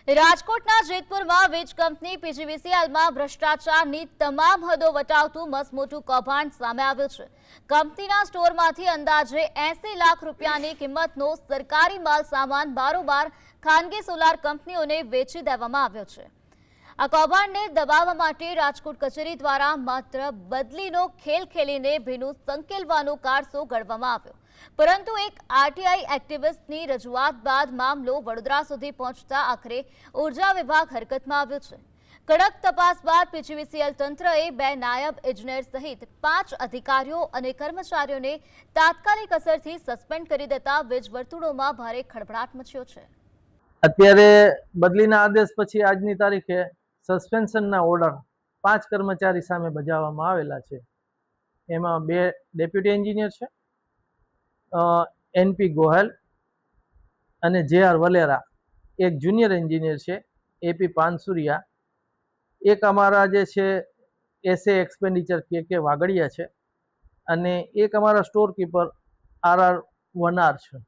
રાજકોટના જેતપુરમાં વીજ કંપની પીજીવીસીએલમાં ભ્રષ્ટાચારની તમામ હદો વટાવતું મસમોટું કૌભાંડ સામે આવ્યું છે। કંપનીના સ્ટોરમાંથી અંદાજે 80 લાખ રૂપિયાની કિંમતનો સરકારી માલ સામાન બારોબાર ખાનગી સોલાર કંપનીઓને વેચી દેવામાં આવ્યો છે। આ કૌભાંડને દબાવવા માટે રાજકોટ કચેરી દ્વારા માત્ર બદલીનો ખેલ ખેલીને ભીનું સંકેલવાનો કારસો ઘડવામાં આવ્યો, પરંતુ એક આરટીઆઈ એક્ટિવિસ્ટની રજૂઆત બાદ મામલો વડોદરા સુધી પહોંચતા આખરે ઉર્જા વિભાગ હરકતમાં આવ્યો છે। કડક તપાસ બાદ પીજીવીસીએલ તંત્રએ 2 નાયબ ઇજનેર સહિત 5 અધિકારીઓ અને કર્મચારીઓને તાત્કાલિક અસરથી સસ્પેન્ડ કરી દેતા વીજ વર્તુળોમાં ભારે ખળભળાટ મચ્યો છે। અત્યારે બદલીના આદેશ પછી આજની તારીખે સસ્પેન્શનના ઓર્ડર 5 કર્મચારી સામે બજાવવામાં આવેલા છે। એમાં 2 ડેપ્યુટી એન્જિનિયર છે, એનપી ગોહેલ અને જેઆર વલેરા, એક જુનિયર એન્જિનિયર છે એપી પાનસુરિયા, એક અમારા જે છે એસએ એક્સપેન્ડિચર કે વાગડિયા છે, અને એક અમારા સ્ટોર કીપર આરઆર વનાર છે।